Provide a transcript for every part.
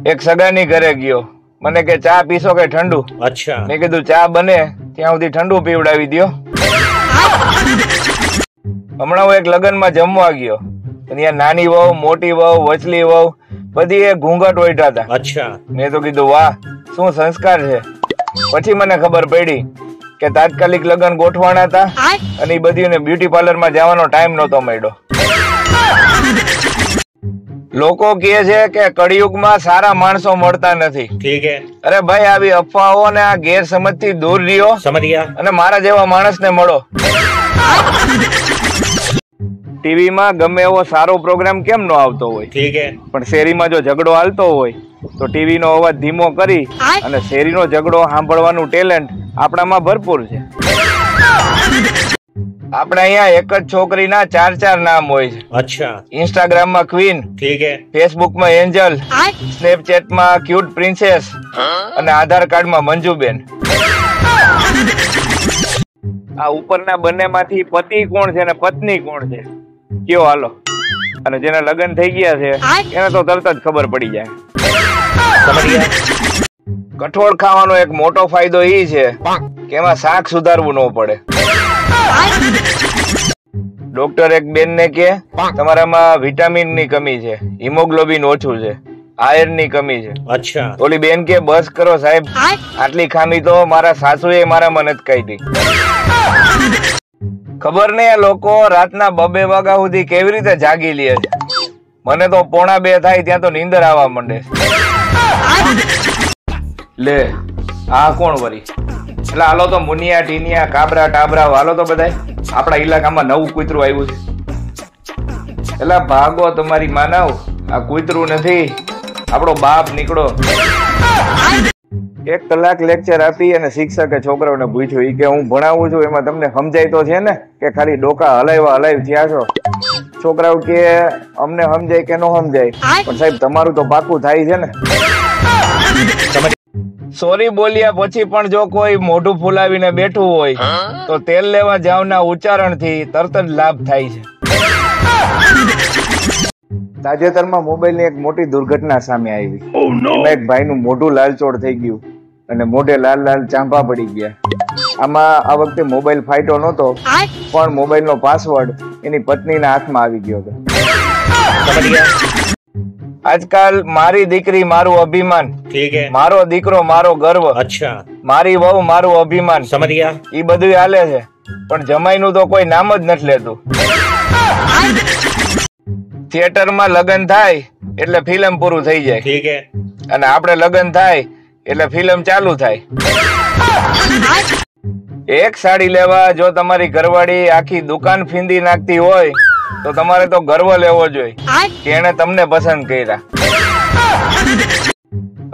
એક સગાની ઘરે ગયો, મને કે ચા પીશો કે ઠંડુ? અચ્છા. મેં કીધું ચા બને ત્યાં સુધી ઠંડુ પીવડાવી દો. હમણાં હું એક લગ્નમાં જમવા ગયો, ત્યાં નાની વહુ, મોટી વહુ, વચલી વહુ બધી એક ઘૂંઘટ ઓઢ્યા હતા. અચ્છા. મેં તો કીધું વાહ શું સંસ્કાર છે. પછી મને ખબર પડી કે તાત્કાલિક લગ્ન ગોઠવાના હતા અને એ બધીને બ્યુટી પાર્લરમાં જવાનો ટાઈમ નહોતો મળ્યો. લોકો કહે છે કે કળિયુગમાં સારા માણસો મળતા નથી. ઠીક હે. અરે ભાઈ, આવી અફવાઓ અને આ ગેરસમજથી દૂર રહ્યો અને મારા જેવા માણસને મળો. ટીવીમાં ગમે એવો સારો પ્રોગ્રામ કેમ નો આવતો હોય, ઠીક હે, પણ શેરીમાં જો ઝઘડો હાલતો હોય તો ટીવી નો અવાજ ધીમો કરી અને શેરીનો ઝઘડો સાંભળવાનું ટેલેન્ટ આપણામાં ભરપૂર છે. આપણે અહીંયા એક જ છોકરીના 4 નામ હોય છે. અચ્છા. ઇન્સ્ટાગ્રામમાં ક્વીન, ઠીક હે, ફેસબુકમાં એન્જલ, સ્નેપચેટમાં ક્યુટ પ્રિન્સેસ અને આધાર કાર્ડમાં મંજુબેન. આ ઉપરના બંનેમાંથી પતિ કોણ છે અને પત્ની કોણ છે કયો હાલો. અને જેના લગ્ન થઈ ગયા છે એને તો તરત જ ખબર પડી જાય. કઠોળ ખાવાનો એક મોટો ફાયદો એ છે કે એમાં શાક સુધારવું ન પડે. ડોક્ટર એક બેન ને કે તમારામાં વિટામિન ની કમી છે, હિમોગ્લોબિન ઓછું છે, આયર્ન ની કમી છે. અચ્છા. ઓલી બેન કે બસ કરો સાહેબ, આટલી ખામી તો મારા સાસુએ મારામાં નથી કાઢી. ખબર નહીં આ લોકો રાતના 2 વાગ્યા સુધી કેવી રીતે જાગી લે છે. મને તો 1:45 થાય ત્યાં તો નીંદર આવવા માંડે. લે આ કોણ વરી? એટલે હાલો તો મુનિયા ટીનિયા કાબરા ટાબરા હાલો તો બધાય. આપણા ઇલાકામાં નવું કૂતરું આવ્યું છે. એટલે ભાગો તમારી માનવ, આ કૂતરું નથી, આપણો બાપ નીકળો. 1 કલાક લેક્ચર આપી અને શિક્ષકે છોકરાઓને પૂછ્યું ઈ કે હું ભણાવું છું એમાં તમને સમજાય તો છે ને કે ખાલી ડોકા હલાવ્યા થયા છો? છોકરાઓ કે અમને સમજાય કે ન સમજાય, પણ સાહેબ તમારું તો પાકું થાય છે ને. સોરી બોલ્યા પછી પણ જો કોઈ મોઢું ફૂલાવીને બેઠું હોય તો તેલ લેવા જાવના ઉચ્ચારણથી તરત જ લાભ થાય છે. તાજેતરમાં મોબાઈલની એક મોટી દુર્ઘટના સામે આવી. એમાં એક ભાઈનું મોઢું લાલચોળ થઈ ગયું અને મોઢે લાલ લાલ ચાંપા પડી ગયા. આમાં આ વખતે મોબાઈલ ફાટ્યો નહોતો, પણ મોબાઈલનો પાસવર્ડ એની પત્નીના હાથમાં આવી ગયો હતો. આજકાલ મારી દીકરી મારું અભિમાન, ઠીક હે, મારો દીકરો મારો ગર્વ, અચ્છા, મારી વહુ મારું અભિમાન, સમજ ગયા, ઈ બધું હાલે છે. પણ જમાઈનું તો કોઈ નામ જ નથી લેતું. થિયેટરમાં લગ્ન થાય એટલે ફિલ્મ પૂરું થઈ જાય, ઠીક હે, અને આપણે લગ્ન થાય એટલે ફિલ્મ ચાલુ થાય. એક સાડી લેવા જો તમારી ઘરવાળી આખી દુકાન ફીંદી નાખતી હોય તો તમારે તો ગર્વ લેવો જોઈએ કે એને તમને પસંદ કર્યા.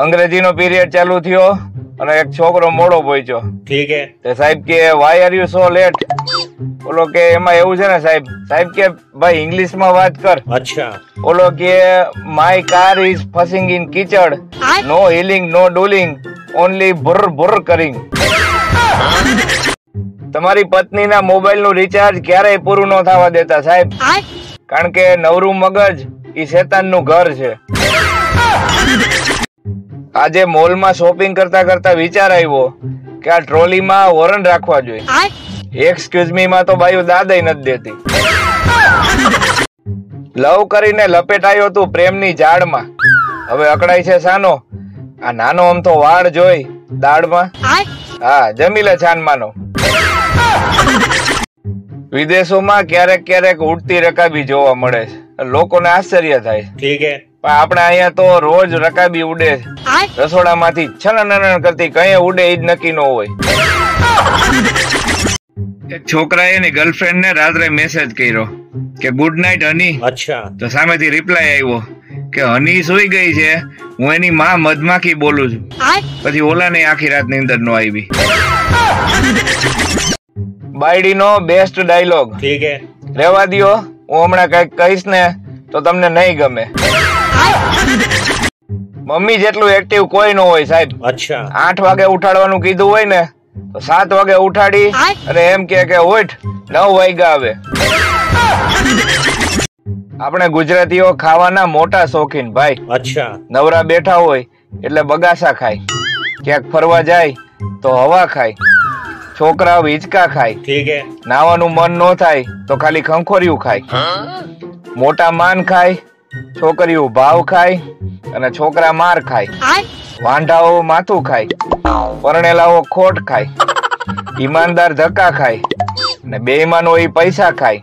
અંગ્રેજીનો પીરિયડ ચાલુ થયો અને એક છોકરો મોડો પહોંચ્યો. ઠીક હે. તે સાહેબ કે why are you so late? ઓલો કે એમાં એવું છે ને સાહેબ. સાહેબ કે ભાઈ ઇંગ્લિશમાં વાત કર. અચ્છા. ઓલો કે માય કાર ઇઝ ફસિંગ ઇન કિચડ, નો હીલિંગ નો ડુલિંગ, ઓનલી ભુર ભુર કરિંગ. તમારી પત્નીના મોબાઈલનું રિચાર્જ ક્યારેય પૂરું ન થવા દેતા સાહેબ, કારણ કે નવરું મગજ ઈ શેતાનનું ઘર છે. આજે મોલમાં શોપિંગ કરતા કરતા વિચાર આવ્યો કે આ ટ્રોલીમાં વોરન રાખવા જોઈએ. એક્સક્યુઝ મી માં તો બાયું દાદાઈ નથી દેતી. લવ કરીને લપેટાયો તું પ્રેમની ઝાડમાં, હવે અકળાય છે સાનો. આ નાનો આમ તો વાળ જોઈ દાળમાં, હા જમી લે છાનમાનો. વિદેશોમાં ક્યારેક ક્યારેક ઉડતી રકાબી જોવા મળે છે, લોકોને આશ્ચર્ય થાય. ઠીક હે. પણ આપણે અહીંયા તો રોજ રકાબી ઉડે છે. રસોડામાંથી છનન કરતી કઈ ઉડે એ જ નક્કી ન હોય. એક છોકરાએ એની ગર્લફ્રેન્ડ ને રાત્રે મેસેજ કર્યો કે ગુડ નાઇટ હની. અચ્છા. તો સામેથી રિપ્લાય આવ્યો કે હની સુઈ ગઈ છે, હું એની માં મધમાખી બોલું છું. પછી ઓલાને આખી રાત નીંદર ન આવી. બાયડીનો બેસ્ટ ડાયલોગ. ઠીક હે. રેવા દિયો, હું હમણાં કઈક કહીશ ને તો તમને નહીં ગમે. મમ્મી જેટલું એક્ટિવ કોઈ ન હોય સાહેબ. અચ્છા. 8 વાગે ઉઠાડવાનું કીધું હોય ને તો 7 વાગે ઉઠાડી અને એમ કે ઉઠ 9 વાગ્યા આવે. આપણે ગુજરાતીઓ ખાવાના મોટા શોખીન ભાઈ. અચ્છા. નવરા બેઠા હોય એટલે બગાસા ખાય, ક્યાંક ફરવા જાય તો હવા ખાય, છોકરાઓ હિંચકા ખાય, ઠીક હે, નાવાનું મન ન થાય તો ખાલી ખંખોરિયું ખાય, મોટા માન ખાય, છોકરીઓ ભાવ ખાય અને છોકરા માર ખાય, વાંઢાઓ માથું ખાય, પરણેલાઓ ખોટ ખાય, ઈમાનદાર ધક્કા ખાય ને બેઈમાન હોય પૈસા ખાય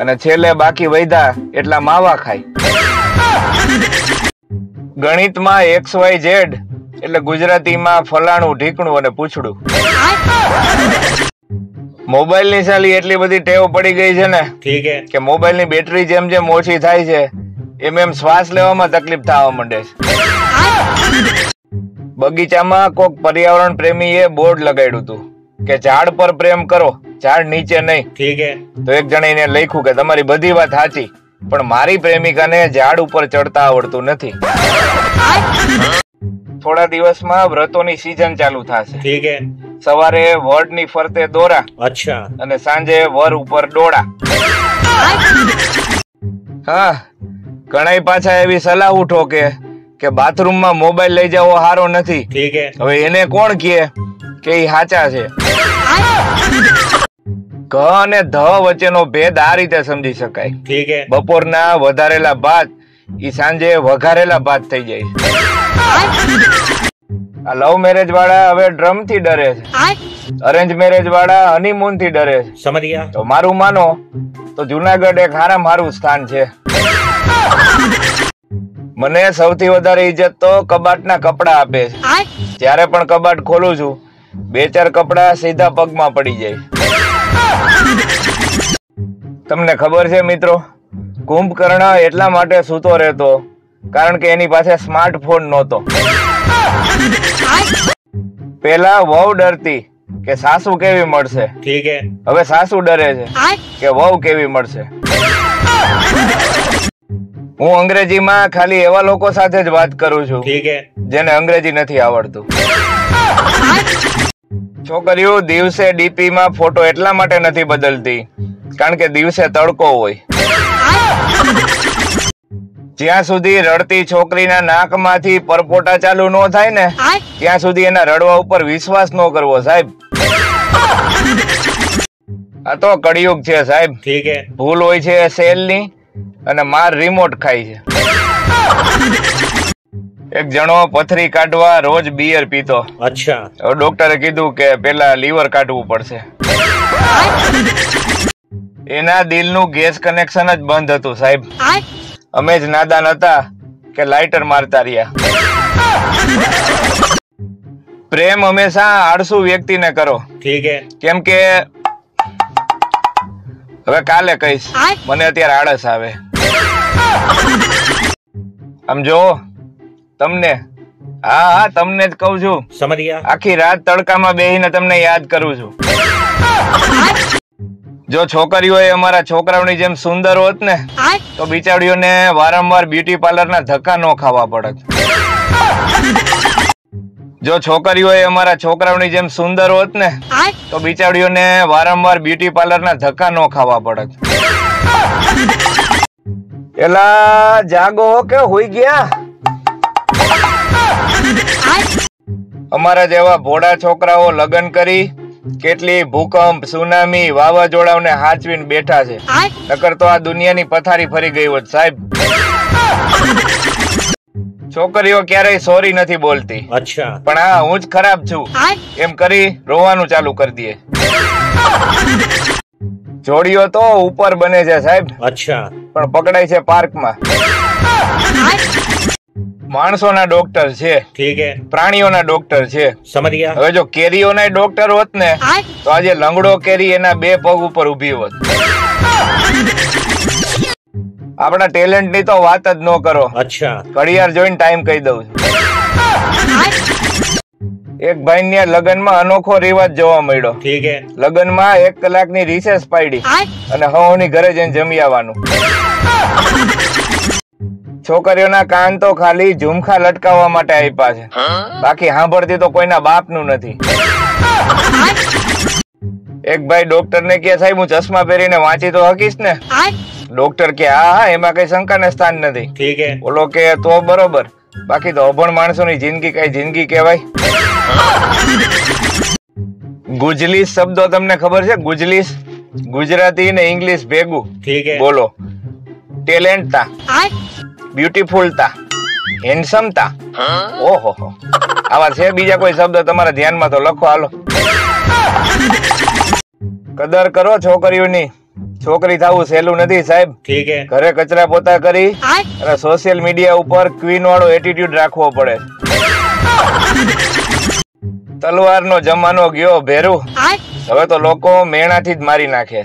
અને છેલ્લે બાકી વૈધા એટલા માવા ખાય. ગણિતમાં XYZ એટલે ગુજરાતીમાં ફલાણું ઢીકણું અને પૂછડું. મોબાઈલ ની સાલી એટલી બધી ટેવ પડી ગઈ છે ને ઠીક હે, કે મોબાઈલ ની બેટરી જેમ જેમ ઓછી થાય છે એમ શ્વાસ લેવામાં તકલીફ થવા માંડે છે. બગીચામાં કોક પર્યાવરણ પ્રેમીએ બોર્ડ લગાડ્યું હતું કે ઝાડ પર પ્રેમ કરો, ઝાડ નીચે નહીં. ઠીક હે, તો એક જણે લખ્યું કે તમારી બધી વાત સાચી, પણ મારી પ્રેમિકાને ઝાડ ઉપર ચડતા આવડતું નથી. થોડા દિવસમાં વ્રતોની સીઝન ચાલુ થશે. ઠીક હે, સવારે વડની ફરતે દોરા અચ્છા, અને સાંજે વર ઉપર ડોળા. હા, ઘણાય પાછા એવી સલાહ ઉઠો કે બાથરૂમમાં મોબાઈલ લઈ જવો સારો નથી. ઠીક હે, હવે એને કોણ કહે કે એ સાચા છે? ઘ અને ધ વચ્ચેનો ભેદ આ રીતે સમજી શકાય. ઠીક હે, બપોરના વધારેલા ભાત ઈ સાંજે વઘારેલા ભાત થઈ જાય. આ લવ મેરેજ વાળા હવે ડ્રમ થી ડરે છે, અરેન્જ મેરેજ વાળા હનીમૂન થી ડરે છે. સમજ ગયા? તો મારું માનો તો જુનાગઢ એક હારામાં હારું સ્થાન છે. મને સૌથી વધારે ઇજ્જત તો કબાટના કપડા આપે છે. જ્યારે પણ કબાટ ખોલું છું 2-4 કપડા સીધા પગમાં પડી જાય. તમને ખબર છે મિત્રો, કુંભકર્ણ એટલા માટે સૂતો રહેતો કારણ કે એની પાસે સ્માર્ટફોન નહોતો. પેલા વહુ ડરતી કે સાસુ કેવી મળશે, ઠીક હે, હવે સાસુ ડરે છે કે વહુ કેવી મળશે. હું અંગ્રેજીમાં ખાલી એવા લોકો સાથે જ વાત કરું છું ઠીક હે, જેને અંગ્રેજી નથી આવડતું. છોકરીઓ દિવસે ડીપી માં ફોટો એટલા માટે નથી બદલતી કારણ કે દિવસે તડકો હોય. જ્યાં સુધી રડતી છોકરીના નાકમાંથી પરપોટા ચાલુ ન થાય ને ત્યાં સુધી એના રડવા ઉપર વિશ્વાસ ન કરવો સાહેબ. આ તો કળિયુગ છે સાહેબ. ઠીક હે, ભૂલ હોય છે સેલની અને માર રિમોટ ખાય છે. એક જણો પથરી કાઢવા રોજ બિયર પીતો. અચ્છા, હવે ડોક્ટરે કીધું કે પેલા લીવર કાઢવું પડશે. એના દિલનું ગેસ કનેક્શન જ બંધ હતું સાહેબ. અમે જ નાદાન હતા કે લાઇટર મારતા રહ્યા. પ્રેમ હંમેશા આળસુ વ્યક્તિને કરો. ઠીક હે, કેમ કે હવે કાલે કહીશ, મને અત્યારે આળસ આવે. આમ જો તમને, હા તમને જ કઉ છું, સમજ ગયા? આખી રાત તડકામાં બેહીને તમને યાદ કરું છું. જો છોકરીઓ અમારા છોકરાઓની જેમ સુંદર હોત ને તો બિચારીઓને વારંવાર બ્યુટી પાર્લરના ધક્કા ન ખાવા પડત. જો છોકરીઓ અમારા છોકરાઓની જેમ સુંદર હોત ને તો બિચારીઓને વારંવાર બ્યુટી પાર્લરના ધક્કા ન ખાવા પડત. એલા જાગો કે હોઈ ગયા? અમારા જેવા ભોળા છોકરાઓ લગ્ન કરી કેટલી ભૂકંપ, સુનામી, વાવાઝોડાઓને હાચવીને બેઠા છે. નકર તો આ દુનિયાની પથારી ફરી ગઈ હોત સાહેબ. છોકરીઓ ક્યારેય સોરી નથી બોલતી. અચ્છા, પણ હા, હું જ ખરાબ છું એમ કરી રોવાનું ચાલુ કરી દે. જોડીઓ તો ઉપર બને છે સાહેબ. અચ્છા, પણ પકડાય છે પાર્કમાં. માણસોના ડોક્ટર છે, ઠીક હે, પ્રાણીઓના ડોક્ટર છે. સમજ ગયા? હવે જો કેરીઓના ડોક્ટર હોત ને તો આજે લંગડો કેરી એના 2 પગ ઉપર ઉભી હોત. આપણા ટેલેન્ટ ની તો વાત જ ન કરો. અચ્છા, ઘડિયાળ જોઈને ટાઈમ કહી દઉં છું. એક ભાઈ ને લગ્નમાં અનોખો રિવાજ જોવા મળ્યો. ઠીક હે, લગ્નમાં 1 કલાકની રિસેસ પાડી અને હવની ઘરે જઈને જમી આવવાનું. છોકરીઓના કાન તો ખાલી ઝુમખા લટકાવવા માટે આપ્યા છે, બાકી સાંભળતી તો કોઈના બાપનું નથી. એક ભાઈ ડોક્ટર ને કહે સાહેબ હું ચશ્મા પહેરીને વાંચી તો હકીશ ને? ડોક્ટર કે હા એમાં કઈ શંકાને સ્થાન નથી. ठीक है. બોલો કે તો બરોબર, બાકી તો અભણ માણસોની જિંદગી કઈ જિંદગી કહેવાય? ગુજલીસ શબ્દો તમને ખબર છે? ગુજલીસ ગુજરાતી ને ઇંગ્લિશ ભેગું. ठीक है. બોલો. ટેલેન્ટ તા, બ્યુટીફુલ તા, હેન્ડસમ તા. ઓહો હો, આવા છે બીજા કોઈ શબ્દ તમારા ધ્યાનમાં તો લખો હાલો. કદર કરો છોકરીઓની, છોકરી થવું સહેલું નથી સાહેબ. ठीक है. ઘરે કચરા પોતા કરી અને સોશિયલ મીડિયા ઉપર ક્વીન વાળો એટીટ્યુડ રાખવો પડે. તલવારનો જમાનો ગયો ભેરું, હવે તો લોકો મેણાથી જ મારી નાખે.